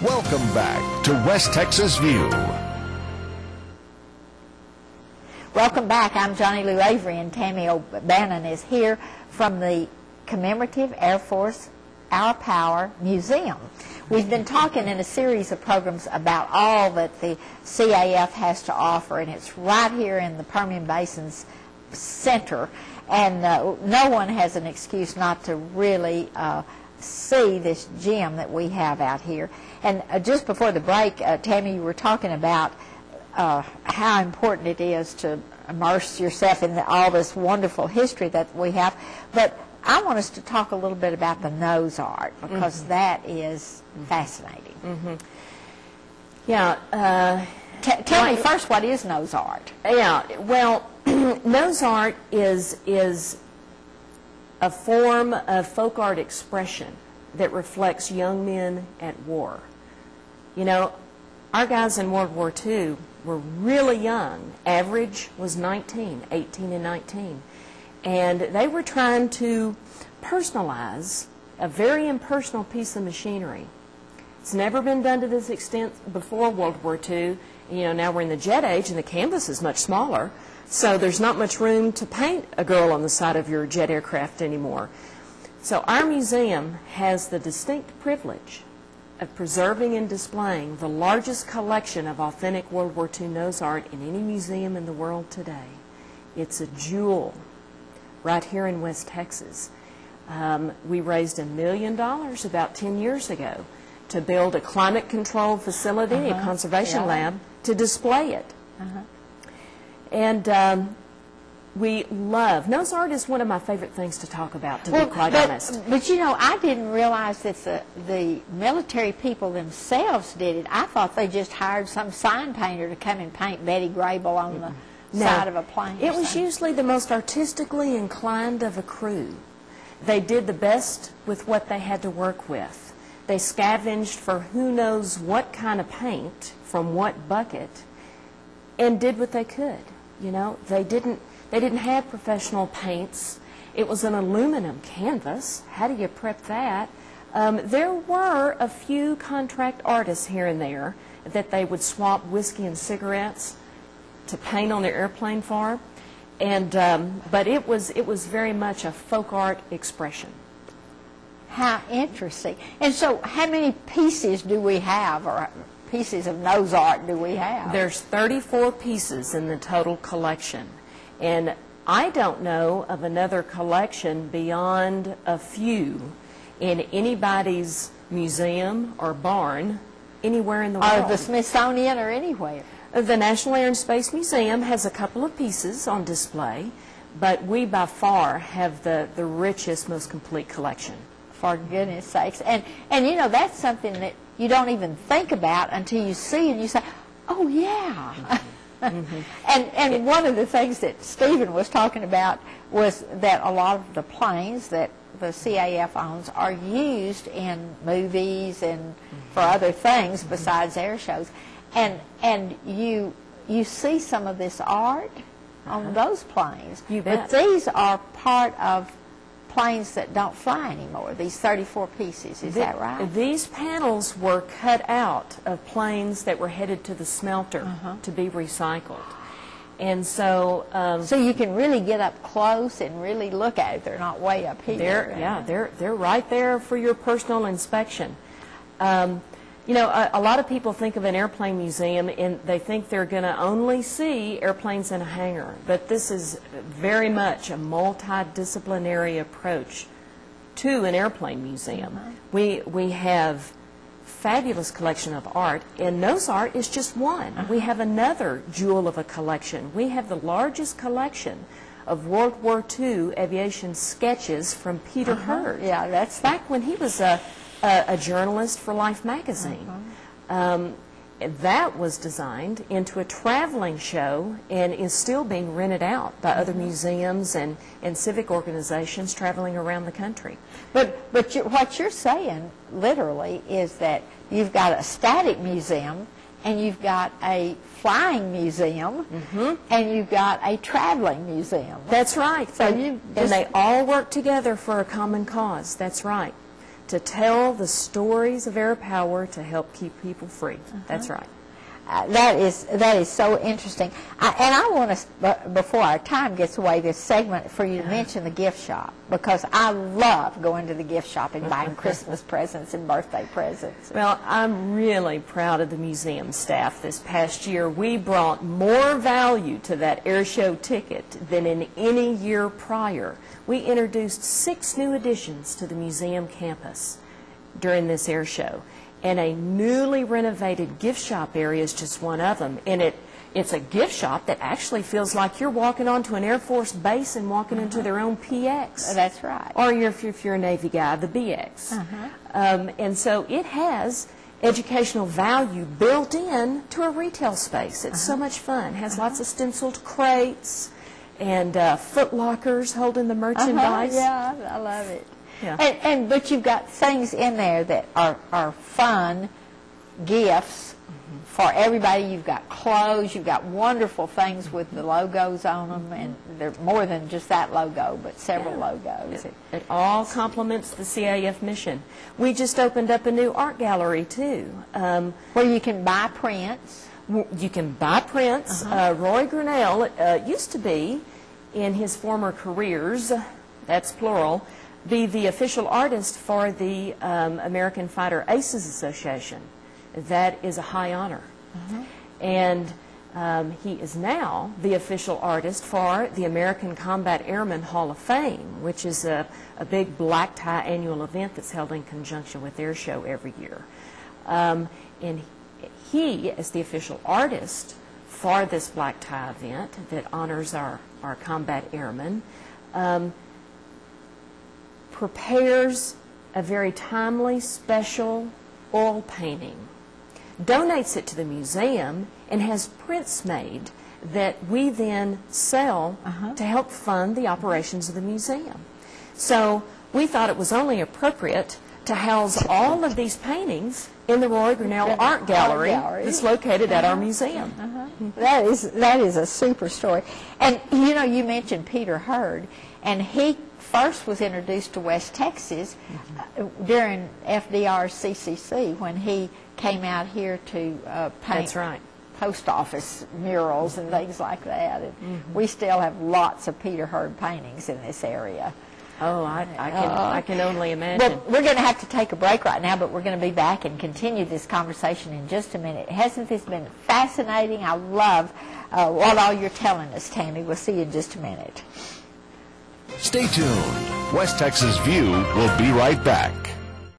Welcome back to West Texas View. Welcome back. I'm Johnny Lou Avery, and Tammy O'Bannon is here from the Commemorative Air Force Our Power Museum. We've been talking in a series of programs about all that the CAF has to offer, and it's right here in the Permian Basin's center, and no one has an excuse not to really see this gem that we have out here. And just before the break, Tammy, you were talking about how important it is to immerse yourself in all this wonderful history that we have. But I want us to talk a little bit about the nose art, because that is fascinating. Yeah. Tell me first, what is nose art? Yeah, well, nose art is a form of folk art expression that reflects young men at war. You know, our guys in World War II were really young. Average was 18 and 19. And they were trying to personalize a very impersonal piece of machinery. It's never been done to this extent before World War II. You know, now we're in the jet age and the canvas is much smaller, so there's not much room to paint a girl on the side of your jet aircraft anymore. So our museum has the distinct privilege of preserving and displaying the largest collection of authentic World War II nose art in any museum in the world today. It's a jewel right here in West Texas. We raised $1 million about 10 years ago to build a climate-controlled facility, a conservation lab, to display it. And we love, nose art is one of my favorite things to talk about, to be quite honest. But you know, I didn't realize that the military people themselves did it. I thought they just hired some sign painter to come and paint Betty Grable on the side of a plane. It was usually the most artistically inclined of a crew. They did the best with what they had to work with. They scavenged for who knows what kind of paint from what bucket and did what they could. You know, they didn't have professional paints. It was an aluminum canvas. How do you prep that? There were a few contract artists here and there that they would swap whiskey and cigarettes to paint on their airplane for, and but it was very much a folk art expression. How interesting. And so how many pieces do we have, or pieces of nose art do we have? There's 34 pieces in the total collection, and I don't know of another collection beyond a few in anybody's museum or barn anywhere in the world. Or the Smithsonian or anywhere. The National Air and Space Museum has a couple of pieces on display, but we by far have the richest, most complete collection. For goodness sakes. And you know, that's something that you don't even think about until you see and you say, oh yeah. And one of the things that Stephen was talking about was that a lot of the planes that the CAF owns are used in movies and for other things besides air shows. And you see some of this art on those planes. You bet. But these are part of planes that don't fly anymore, these 34 pieces, is that right? These panels were cut out of planes that were headed to the smelter to be recycled. And so... so you can really get up close and really look at it. They're not way up here. They're right there for your personal inspection. You know, a lot of people think of an airplane museum and they think they're going to only see airplanes in a hangar. But this is very much a multidisciplinary approach to an airplane museum. We have fabulous collection of art, and nose art is just one. We have another jewel of a collection. We have the largest collection of World War II aviation sketches from Peter Hurd. Yeah, that's back when he was a journalist for Life magazine. That was designed into a traveling show and is still being rented out by other museums and civic organizations traveling around the country. But what you're saying, literally, is that you've got a static museum, and you've got a flying museum, and you've got a traveling museum. That's right. So and they all work together for a common cause. That's right. to tell the stories of air power to help keep people free. That's right. That is so interesting. And I want to, before our time gets away, this segment for you to mention the gift shop, because I love going to the gift shop and buying Christmas presents and birthday presents. Well, I'm really proud of the museum staff this past year. We brought more value to that air show ticket than in any year prior. We introduced 6 new additions to the museum campus during this air show. And a newly renovated gift shop area is just one of them. And it's a gift shop that actually feels like you're walking onto an Air Force base and walking into their own PX. That's right. Or if you're a Navy guy, the BX. And so it has educational value built in to a retail space. It's so much fun. It has lots of stenciled crates and foot lockers holding the merchandise. Yeah, I love it. Yeah. But you've got things in there that are fun gifts for everybody. You've got clothes. You've got wonderful things with the logos on them, and they're more than just that logo, but several logos. It all complements the CAF mission. We just opened up a new art gallery, too. Where you can buy prints. You can buy prints. Roy Grinnell used to be, in his former careers, that's plural, be the official artist for the American Fighter Aces Association. That is a high honor. And he is now the official artist for the American Combat Airmen Hall of Fame, which is a big black tie annual event that's held in conjunction with Air Show every year. And he, as the official artist for this black tie event that honors our combat airmen, prepares a very timely, special oil painting, donates it to the museum, and has prints made that we then sell to help fund the operations of the museum. So we thought it was only appropriate to house all of these paintings in the Roy Grinnell Art Gallery that's located at our museum. That is a super story. And you know, you mentioned Peter Hurd, and he first was introduced to West Texas during FDR's CCC when he came out here to paint post office murals and things like that. And we still have lots of Peter Hurd paintings in this area. Oh, I can only imagine. Well, we're going to have to take a break right now, but we're going to be back and continue this conversation in just a minute. Hasn't this been fascinating? I love what all you're telling us, Tammy. We'll see you in just a minute. Stay tuned. West Texas View will be right back.